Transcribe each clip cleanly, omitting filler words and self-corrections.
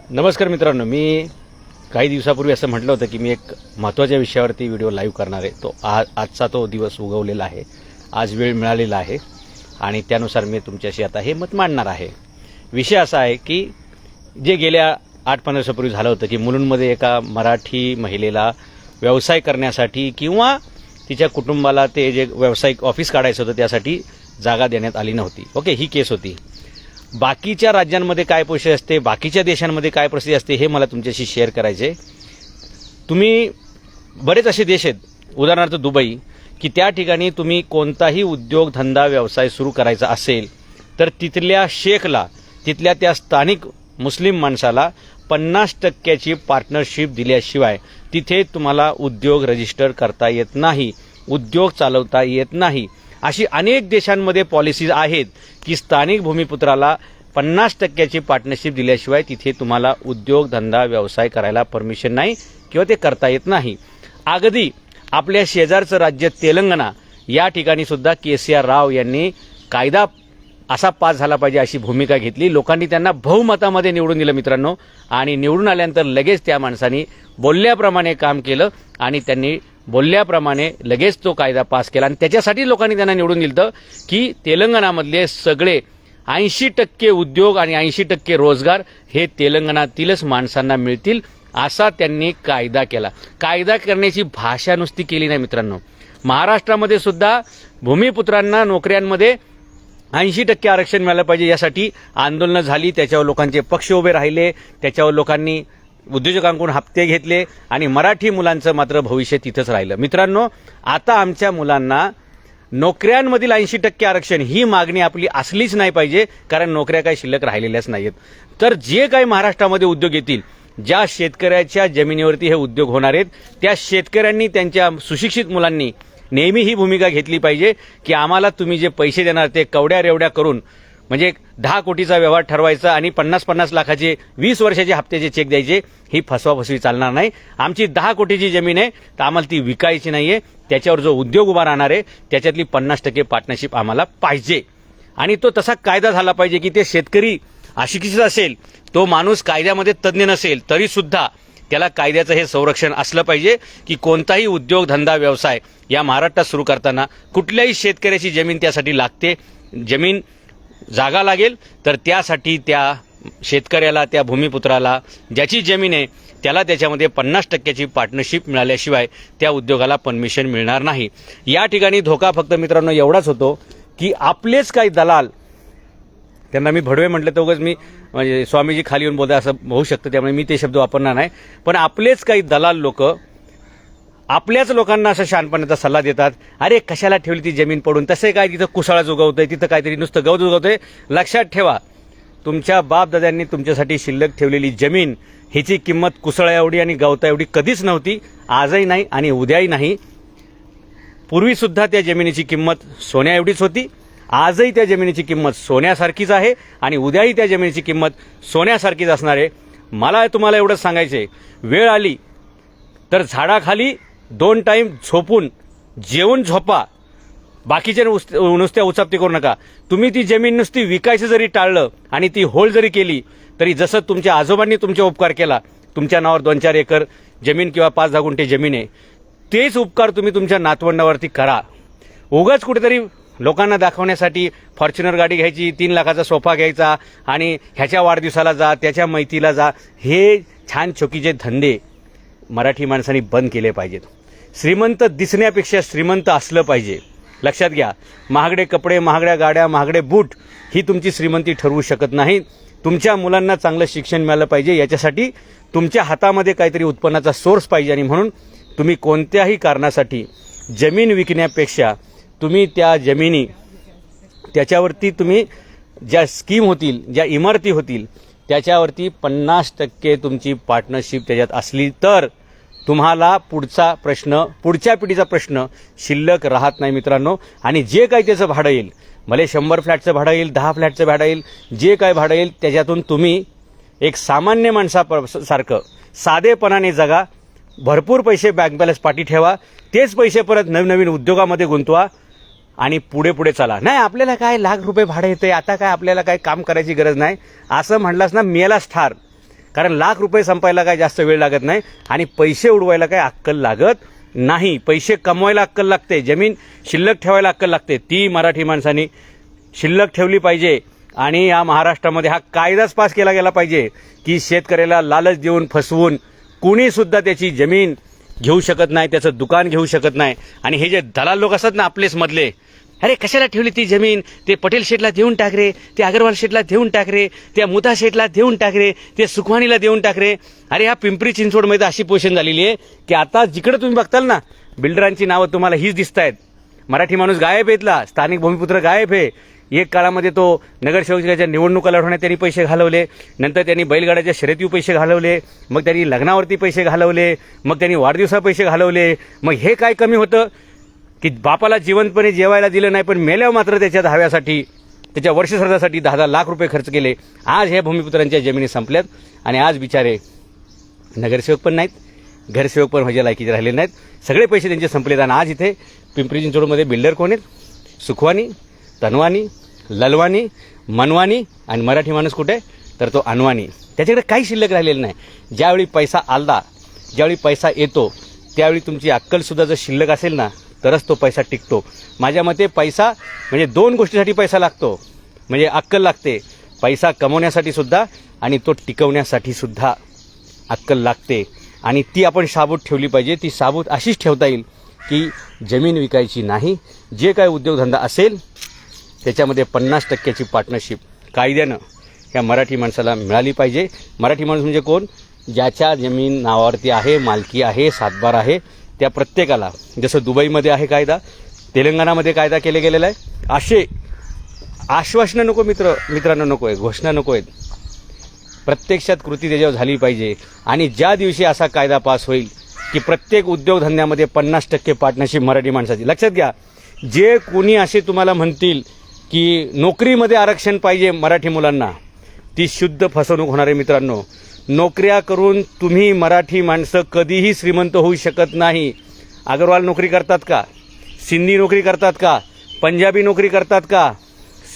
नमस्कार मित्रांनो, मी काही दिवसापूर्वी असं म्हटलं होतं की मी एक महत्त्वाच्या विषयावरती व्हिडिओ लाईव्ह करणार आहे. आजचा तो दिवस उगवलेला आहे. आज वेळ मिळालेला आहे आणि त्यानुसार मी तुमच्याशी आता हे मत मांडणार आहे. विषय असा आहे की जे गेल्या 8-15 दिवसापूर्वी झालं होतं की मुलुंडमध्ये एका मराठी महिलेला व्यवसाय करण्यासाठी किंवा तिच्या कुटुंबाला ते जे व्यावसायिक ऑफिस काढायचं होतं त्यासाठी जागा देण्यात आली नव्हती. ओके, ही केस होती. बाकीच्या राज्यांमध्ये काय परिस्थिती असते, बाकीच्या देशांमध्ये काय परिस्थिती असते हे मला तुमच्याशी शेअर करायचे. तुम्ही बरेच असे देश आहेत, उदाहरणार्थ दुबई, की त्या ठिकाणी तुम्ही कोणताही उद्योग धंदा व्यवसाय सुरू करायचा असेल तर तिथल्या शेखला, तिथल्या त्या स्थानिक मुस्लिम माणसाला 50% पार्टनरशिप दिल्याशिवाय तिथे तुम्हाला उद्योग रजिस्टर करता येत नाही, उद्योग चालवता येत नाही. अशी अनेक देशांमध्ये पॉलिसीज आहेत की स्थानिक भूमिपुत्राला 50% पार्टनरशिप दिल्याशिवाय तिथे तुम्हाला उद्योग धंदा व्यवसाय करायला परमिशन नाही किंवा ते करता येत नाही. अगदी आपल्या शेजारचं राज्य तेलंगणा, या ठिकाणी सुद्धा KCR राव यांनी कायदा असा पास झाला पाहिजे अशी भूमिका घेतली. लोकांनी त्यांना बहुमतामध्ये निवडून दिलं मित्रांनो, आणि निवडून आल्यानंतर लगेच त्या माणसांनी बोलल्याप्रमाणे काम केलं आणि त्यांनी बोलल्याप्रमाणे लगेच तो कायदा पास केला. आणि त्याच्यासाठी लोकांनी त्यांना निवडून दिलं की तेलंगणामधले सगळे 80% उद्योग आणि 80% रोजगार हे तेलंगणातीलच माणसांना मिळतील, असा त्यांनी कायदा केला. कायदा करण्याची भाषा नुसती केली नाही मित्रांनो. महाराष्ट्रामध्ये सुद्धा भूमिपुत्रांना नोकऱ्यांमध्ये 80% आरक्षण मिळालं पाहिजे यासाठी आंदोलनं झाली. त्याच्यावर लोकांचे पक्ष उभे राहिले, त्याच्यावर लोकांनी उद्योजकांकडून हप्ते घेतले आणि मराठी मुलांचं मात्र भविष्य तिथंच राहिलं. मित्रांनो, आता आमच्या मुलांना नोकऱ्यांमधील 80% आरक्षण ही मागणी आपली असलीच नाही पाहिजे, कारण नोकऱ्या काही शिल्लक राहिलेल्याच नाहीत. तर जे काही महाराष्ट्रामध्ये उद्योग येतील, ज्या शेतकऱ्याच्या जमिनीवरती हे उद्योग होणार आहेत, त्या शेतकऱ्यांनी त्यांच्या सुशिक्षित मुलांनी नेहमी ही भूमिका घेतली पाहिजे की आम्हाला तुम्ही जे पैसे देणार ते कवड्या रेवड्या करून, म्हणजे 10 कोटीचा व्यवहार ठरवायचा आणि 50-50 लाखाचे 20 वर्षाचे हप्त्याचे चेक द्यायचे, ही फसवाफसवी चालणार नाही. आमची 10 कोटीची जमीन आहे तर आम्हाला ती विकायची नाहीये. त्याच्यावर जो उद्योग उभा राहणार आहे त्याच्यातली 50% पार्टनरशिप आम्हाला पाहिजे. आणि तो तसा कायदा झाला पाहिजे की ते शेतकरी अशिक्षित असेल, तो माणूस कायद्यामध्ये तज्ज्ञ नसेल तरी सुद्धा त्याला कायद्याचं हे संरक्षण असलं पाहिजे की कोणताही उद्योग धंदा व्यवसाय या महाराष्ट्रात सुरू करताना कुठल्याही शेतकऱ्याची जमीन त्यासाठी लागते. जमीन जागा लागेल तर त्यासाठी त्या शेतकऱ्याला, त्या भूमिपुत्राला ज्याची जमीन आहे त्याला त्याच्यामध्ये 50%ची पार्टनरशिप मिळाल्याशिवाय त्या उद्योगाला परमिशन मिळणार नाही. या ठिकाणी धोका फक्त मित्रांनो एवढाच होतो की आपलेच काही दलाल, त्यांना मी भडवे म्हटलं तर उगाच मी म्हणजे स्वामीजी खाली येऊन बोलता असं होऊ शकतं, त्यामुळे मी ते शब्द वापरणार नाही. पण आपलेच काही दलाल लोक आपल्याच लोकांना असं शहाणपणाचा सल्ला देतात, अरे कशाला ठेवली ती जमीन पडून, तसे काय तिथं कुसाळाच उगवतंय, तिथं काहीतरी नुसतं गवत उगवतंय. लक्षात ठेवा, तुमच्या बापदाद्यांनी तुमच्यासाठी शिल्लक ठेवलेली जमीन हिची किंमत कुसळा एवढी आणि गवता एवढी कधीच नव्हती, आजही नाही आणि उद्याही नाही. पूर्वीसुद्धा त्या जमिनीची किंमत सोन्या एवढीच होती, आजही त्या जमिनीची किंमत सोन्यासारखीच आहे आणि उद्याही त्या जमिनीची किंमत सोन्यासारखीच असणार आहे. मला तुम्हाला एवढंच सांगायचं आहे, वेळ आली तर झाडाखाली 2 टाईम झोपून जेवून झोपा, बाकीच्या नुसत्या उचापती करू नका. तुम्ही ती जमीन नुसती विकायचं जरी टाळलं आणि ती होल्ड जरी केली तरी जसं तुमच्या आजोबांनी तुमचा उपकार केला, तुमच्या नावावर 2-4 एकर जमीन किंवा 5-10 गुंठे जमीन आहे, तेच उपकार तुम्ही तुमच्या नातवंडावरती करा. उगाच कुठेतरी लोकांना दाखवण्यासाठी फॉर्च्युनर गाडी घ्यायची, 3 लाखाचा सोफा घ्यायचा आणि ह्याच्या वाढदिवसाला जा, त्याच्या मैतीला जा, हे छान चोकीचे धंदे मराठी माणसांनी बंद केले पाहिजेत. श्रीमंत दिसण्यापेक्षा श्रीमंत असलं पाहिजे. लक्षात घ्या, महागडे कपडे, महागड्या गाड्या, महागडे बूट ही तुमची श्रीमंती ठरवू शकत नाही. तुमच्या मुलांना चांगलं शिक्षण मिळालं पाहिजे, याच्यासाठी तुमच्या हातामध्ये काहीतरी उत्पन्नाचा सोर्स पाहिजे. आणि म्हणून तुम्ही कोणत्याही कारणासाठी जमीन विकण्यापेक्षा तुम्ही त्या जमिनी, त्याच्यावरती तुम्ही ज्या स्कीम होतील, ज्या इमारती होतील त्याच्यावरती 50% तुमची पार्टनरशिप त्याच्यात असली तर तुम्हाला पुढचा प्रश्न, पुढच्या पिढीचा प्रश्न शिल्लक राहत नाही मित्रांनो. आणि जे काही त्याचं भाडं येईल, भले 100 फ्लॅटचं भाडं येईल, 10 फ्लॅटचं भाडं येईल, जे काय भाडं येईल त्याच्यातून तुम्ही एक सामान्य माणसासारखं साधेपणाने जगा, भरपूर पैसे बँक बॅलन्स पाठी ठेवा, तेच पैसे परत नवीन उद्योगामध्ये गुंतवा आणि पुढे पुढे चला. नाही आपल्याला काय लाख रुपये भाडं येते, आता काय आपल्याला काय काम करायची गरज नाही असं म्हणलास ना, मेलाच ठार. कारण लाख रुपये संपायला काय जास्त वेळ लागत नाही आणि पैसे उडवायला काय अक्कल लागत नाही. पैसे कमवायला अक्कल लागते, जमीन शिल्लक ठेवायला अक्कल लागते. ती मराठी माणसांनी शिल्लक ठेवली पाहिजे. आणि या महाराष्ट्रामध्ये हा कायदाच पास केला गेला पाहिजे की शेतकऱ्याला लालच देऊन फसवून कुणीसुद्धा त्याची जमीन घेऊ शकत नाही, त्याचं दुकान घेऊ शकत नाही. आणि हे जे दलाल लोक असतात ना आपलेच मधले, अरे कशाला ठेवली ती जमीन, ते पटेल शेठला देऊन टाक रे, ते अग्रवाल शेठला देऊन टाक रे, त्या मुता शेठला देऊन टाक रे, ते सुखवानीला देऊन टाक रे. अरे ह्या पिंपरी चिंचवडमध्ये अशी पोझिशन झालेली आहे की आता जिकडे तुम्ही बघताल ना बिल्डरांची नावं तुम्हाला हीच दिसत आहेत. मराठी माणूस गायब येतला, स्थानिक भूमिपुत्र गायब आहे. एक काळामध्ये तो नगरसेवकाच्या निवडणुका लढवण्यात त्यांनी पैसे घालवले, नंतर त्यांनी बैलगाड्याच्या शर्यतीवर पैसे घालवले, मग त्यांनी लग्नावरती पैसे घालवले, मग त्यांनी वाढदिवसा पैसे घालवले. मग हे काय कमी होतं की बापाला जिवंतपणे जेवायला दिलं नाही, पण मेल्यावर मात्र त्याच्या दहाव्यासाठी, त्याच्या वर्षश्राद्धासाठी 10-10 लाख रुपये खर्च केले. आज ह्या भूमिपुत्रांच्या जमिनी संपल्यात आणि आज बिचारे नगरसेवक पण नाहीत, घरसेवक पण म्हणजे लायकीचे राहिले नाहीत. सगळे पैसे त्यांचे संपलेत. आणि आज इथे पिंपरी चिंचवडमध्ये बिल्डर कोण आहेत? सुखवानी, तनवानी, ललवानी, मनवानी आणि मराठी माणूस कुठे तर तो अनवानी. त्याच्याकडे काही शिल्लक राहिलेलं नाही. ज्यावेळी पैसा आला, ज्यावेळी पैसा येतो, त्यावेळी तुमची अक्कलसुद्धा जर शिल्लक असेल ना तरच तो पैसा टिकतो. माझ्या मते पैसा म्हणजे 2 गोष्टीसाठी पैसा लागतो. म्हणजे अक्कल लागते, पैसा कमवण्यासाठी सुद्धा आणि तो टिकवण्यासाठी सुद्धा अक्कल लागते. आणि ती आपण साबूत ठेवली पाहिजे. ती साबूत अशीच ठेवता येईल की जमीन विकायची नाही. जे काय उद्योगधंदा असेल त्याच्यामध्ये 50% पार्टनरशिप कायद्यानं ह्या मराठी माणसाला मिळाली पाहिजे. मराठी माणूस म्हणजे कोण? ज्याच्या जमीन नावावरती आहे, मालकी आहे, सातबार आहे, त्या प्रत्येकाला, जसं दुबईमध्ये आहे कायदा, तेलंगणामध्ये कायदा केले गेलेला आहे, असे आश्वासनं नको मित्रांनो नको आहे, घोषणा नको आहेत. प्रत्यक्षात कृती त्याच्यावर झाली पाहिजे. आणि ज्या दिवशी असा कायदा पास होईल की प्रत्येक उद्योगधंद्यामध्ये 50% पार्टनरशिप मराठी माणसाची, लक्षात घ्या, जे कोणी असे तुम्हाला म्हणतील की नोकरीमध्ये आरक्षण पाहिजे मराठी मुलांना, ती शुद्ध फसवणूक होणार आहे मित्रांनो. नोकऱ्या करून तुम्ही मराठी माणसं कधीही श्रीमंत होऊ शकत नाही. अग्रवाल नोकरी करतात का? सिंधी नोकरी करतात का? पंजाबी नोकरी करतात का?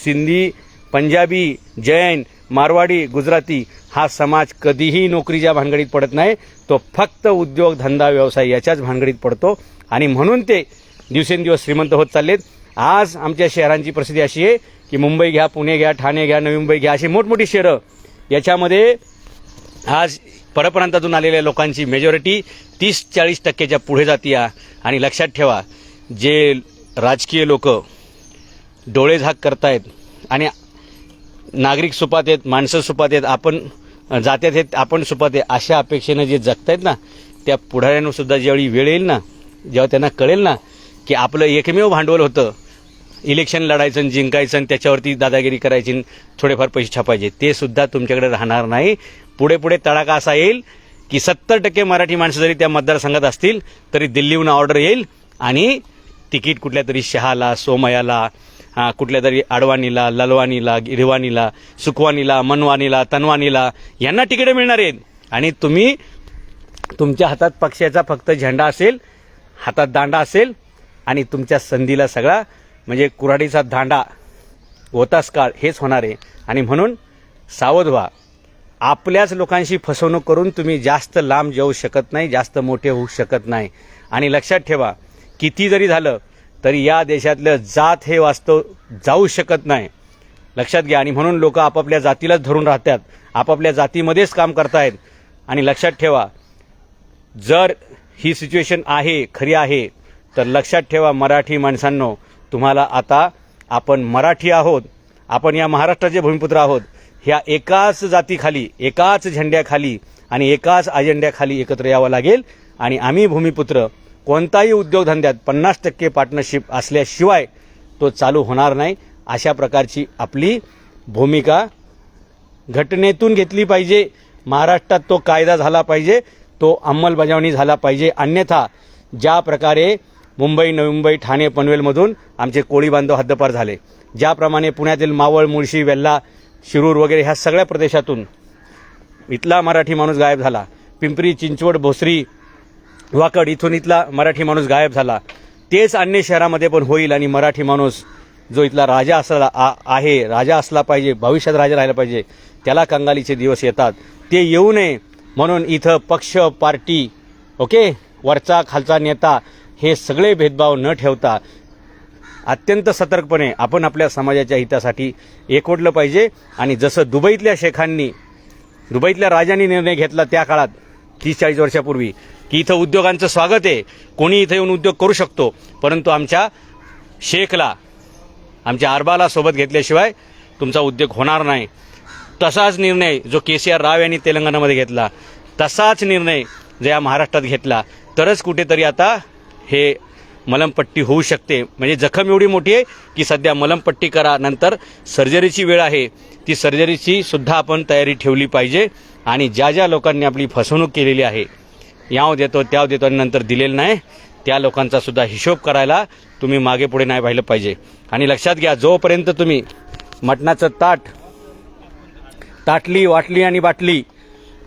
सिंधी, पंजाबी, जैन, मारवाडी, गुजराती हा समाज कधीही नोकरीच्या भानगडीत पडत नाही. तो फक्त उद्योग, धंदा, व्यवसाय याच्याच भानगडीत पडतो. आणि म्हणून ते दिवसेंदिवस श्रीमंत होत चाललेत. आज आमच्या शहरांची परिस्थिती अशी आहे की मुंबई घ्या, पुणे घ्या, ठाणे घ्या, नवी मुंबई घ्या, अशी मोठमोठी शहरं, याच्यामध्ये आज परप्रांतातून आलेल्या लोकांची मेजॉरिटी 30-40% पुढे जाते. आणि लक्षात ठेवा, जे राजकीय लोक डोळेझाक करतायत आणि नागरिक सुपात आहेत, माणसं सुपात आहेत, आपण जात्यात आहेत, आपण सुपात आहे, अशा अपेक्षेनं जे जगतायत ना, त्या पुढाऱ्यांना सुद्धा ज्यावेळी वेळ येईल ना, जेव्हा त्यांना कळेल ना की आपलं एकमेव भांडवल होतं इलेक्शन लढायचं आणि जिंकायचं आणि त्याच्यावरती दादागिरी करायची आणि थोडेफार पैसे छापायचे, ते सुद्धा तुमच्याकडे राहणार नाही. पुढे पुढे तडाखा असा येईल की 70% मराठी माणसं जरी त्या मतदारसंघात असतील तरी दिल्लीहून ऑर्डर येईल आणि तिकीट कुठल्या तरी शहाला, सोमयाला, कुठल्या तरी अडवाणीला, ललवानीला, गिरवानीला, सुखवानीला, मनवानीला, तनवानीला यांना तिकीटं मिळणार आहेत. आणि तुम्ही तुमच्या हातात पक्षाचा फक्त झेंडा असेल, हातात दांडा असेल आणि तुमच्या संधीला सगळा म्हणजे कुऱ्हाडीचा दांडा, होतास काळ हेच होणार आहे. आणि म्हणून सावध व्हा. आपल्याच लोकांशी फसवणूक करून तुम्ही जास्त लांब जाऊ शकत नाही, जास्त मोठे होऊ शकत नाही. आणि लक्षात ठेवा, किती जरी झालं तरी या देशातलं जात हे वास्तव जाऊ शकत नाही. लक्षात घ्या. आणि म्हणून लोक आपापल्या जातीलाच धरून राहतात, आपापल्या जातीमध्येच काम करतायत. आणि लक्षात ठेवा, जर ही सिच्युएशन आहे, खरी आहे, तर लक्षात ठेवा मराठी माणसांनो, तुम्हाला आता आपण मराठी आहोत, आपण या महाराष्ट्राचे भूमिपुत्र आहोत, ह्या एकाच जातीखाली, एकाच झेंड्याखाली आणि एकाच अजेंड्याखाली एकत्र यावं लागेल. आणि आम्ही भूमिपुत्र कोणताही उद्योगधंद्यात 50% पार्टनरशिप असल्याशिवाय तो चालू होणार नाही. अशा प्रकारची आपली भूमिका घटनेतून घेतली पाहिजे. महाराष्ट्रात तो कायदा झाला पाहिजे, तो अंमलबजावणी झाला पाहिजे. अन्यथा ज्या प्रकारे मुंबई, नवी मुंबई, ठाणे, पनवेलमधून आमचे कोळी बांधव हद्दपार झाले, ज्याप्रमाणे पुण्यातील मावळ, मुळशी, वेल्हा, शिरूर वगैरे ह्या सगळ्या प्रदेशातून इथला मराठी माणूस गायब झाला, पिंपरी चिंचवड, भोसरी, वाकड इथून इथला मराठी माणूस गायब झाला, तेच अन्य शहरामध्ये पण होईल. आणि मराठी माणूस जो इथला राजा असला आहे, राजा असला पाहिजे, भविष्यात राजा राहिला पाहिजे, त्याला कंगालीचे दिवस येतात. ते येऊ नये म्हणून इथं पक्ष पार्टी ओके वरचा खालचा नेता हे सगळे भेदभाव न ठेवता अत्यंत सतर्कपणे आपण आपल्या समाजाच्या हितासाठी एकवटलं पाहिजे. आणि जसं दुबईतल्या राजांनी निर्णय घेतला त्या काळात 30-40 वर्षापूर्वी की इथं उद्योगांचं स्वागत आहे, कोणी इथं येऊन उद्योग करू शकतो, परंतु आमच्या शेखला आमच्या अरबाला सोबत घेतल्याशिवाय तुमचा उद्योग होणार नाही. तसाच निर्णय जो केसीआर राव यांनी तेलंगणामध्ये घेतला, तसाच निर्णय जो या महाराष्ट्रात घेतला, तरच कुठेतरी आता हे मलमपट्टी होऊ शकते. म्हणजे जखम एवढी मोठी आहे की सध्या मलमपट्टी करा, नंतर सर्जरीची वेळ आहे, ती सर्जरीची सुद्धा आपण तयारी ठेवली पाहिजे. आणि ज्या ज्या लोकांनी आपली फसवणूक केलेली आहे, याव देतो त्याव देतो आणि नंतर दिलेलं नाही, त्या लोकांचा सुद्धा हिशोब करायला तुम्ही मागे पुढे नाही पाहिलं पाहिजे. आणि लक्षात घ्या, जोपर्यंत तुम्ही मटणाचं ताटली वाटली आणि बाटली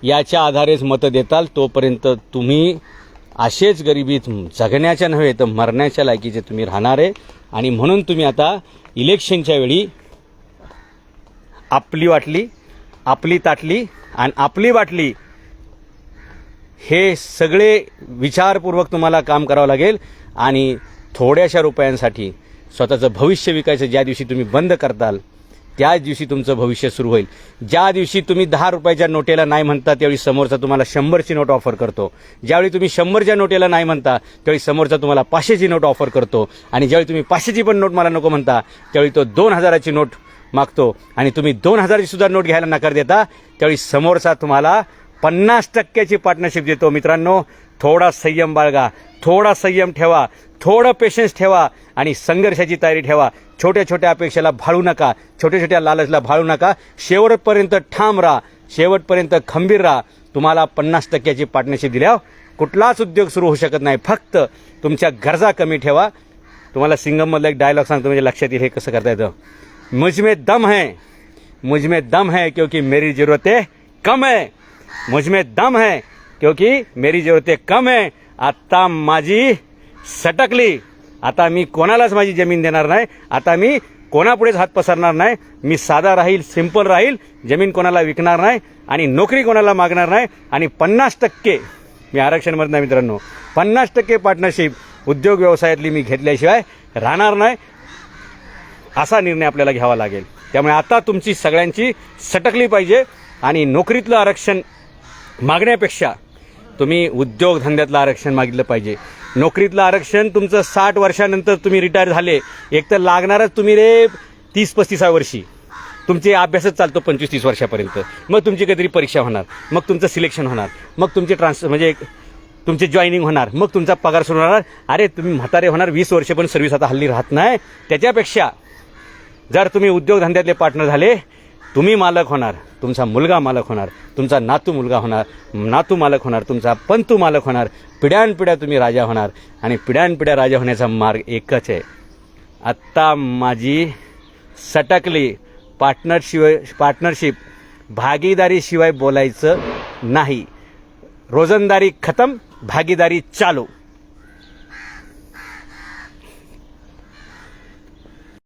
याच्या आधारेच मतं देताल, तोपर्यंत तुम्ही असेच गरिबीत जगण्याच्या नव्हे तर मरण्याच्या लायकीचे तुम्ही राहणार आहे. आणि म्हणून तुम्ही आता इलेक्शनच्या वेळी आपली वाटली, आपली ताटली आणि आपली बाटली हे सगळे विचारपूर्वक तुम्हाला काम करावं लागेल. आणि थोड्याशा रुपयांसाठी स्वतःचं भविष्य विकायचं ज्या दिवशी तुम्ही बंद करताल, त्याच दिवशी तुमचं भविष्य सुरू होईल. ज्या दिवशी तुम्ही 10 रुपयाच्या नोटेला नाही म्हणता, त्यावेळी समोरचा तुम्हाला 100ची नोट ऑफर करतो. ज्यावेळी तुम्ही 100च्या नोटेला नाही म्हणता, त्यावेळी समोरचा तुम्हाला 500ची नोट ऑफर करतो. आणि ज्यावेळी तुम्ही 500ची पण नोट मला नको म्हणता, त्यावेळी तो 2000ची नोट मागतो. आणि तुम्ही 2000ची सुद्धा नोट घ्यायला नकार देता, त्यावेळी समोरचा तुम्हाला 50%ची पार्टनरशिप देतो. मित्रांनो, थोडा संयम बाळगा, थोडा संयम ठेवा, थोडं पेशन्स ठेवा आणि संघर्षाची तयारी ठेवा. छोट्या छोट्या अपेक्षेला भाळू नका, छोट्या छोट्या लालचला भाळू नका. शेवटपर्यंत ठाम राहा, शेवटपर्यंत खंबीर राहा. तुम्हाला 50%ची पार्टनरशिप दिल्यावर कुठलाच उद्योग सुरू होऊ शकत नाही. फक्त तुमच्या गरजा कमी ठेवा. तुम्हाला सिंगममधला एक डायलॉग सांगतो, म्हणजे लक्षात येईल हे कसं करता येतं. मुझमें दम है क्योंकि मेरी ज़रूरतें कम है. मुझमें दम है क्योंकि मेरी ज़रूरतें कम है. आता माझी सटकली, आता मी कोणालाच माझी जमीन देणार नाही, आता मी कोणापुढेच हात पसरणार नाही. मी साधा राहील, सिंपल राहील, जमीन कोणाला विकणार नाही आणि नोकरी कोणाला मागणार नाही. आणि 50% मी आरक्षणमध्ये नाही मित्रांनो, 50% पार्टनरशिप उद्योग व्यवसायातली मी घेतल्याशिवाय राहणार नाही. असा निर्णय आपल्याला घ्यावा लागेल. त्यामुळे आता तुमची सगळ्यांची सटकली पाहिजे. आणि नोकरीतलं आरक्षण मागण्यापेक्षा तुम्ही उद्योगधंद्यातलं आरक्षण मागितलं पाहिजे. नोकरीतलं आरक्षण तुमचं 60 वर्षानंतर तुम्ही रिटायर झाले, एक तर लागणारच तुम्ही रे 30-35 वर्षी. तुमचे अभ्यासच चालतो 25-30 वर्षापर्यंत. मग तुमची काहीतरी परीक्षा होणार, मग तुमचं सिलेक्शन होणार, मग तुमचे म्हणजे तुमचे जॉईनिंग होणार, मग तुमचा पगार सुरू होणार. अरे तुम्ही म्हातारे होणार, 20 वर्ष पण सर्व्हिस आता हल्ली राहत नाही. त्याच्यापेक्षा जर तुम्ही उद्योगधंद्यातले पार्टनर झाले, तुम्ही मालक होणार, तुमचा मुलगा मालक होणार, तुमचा नातू मालक होणार, तुमचा पंतू मालक होणार. पिढ्यानपिढ्या तुम्ही राजा होणार. आणि पिढ्यानपिढ्या राजा होण्याचा मार्ग एकच आहे. आत्ता माझी सटकली, पार्टनरशिप भागीदारीशिवाय बोलायचं नाही. रोजंदारी खतम, भागीदारी चालू.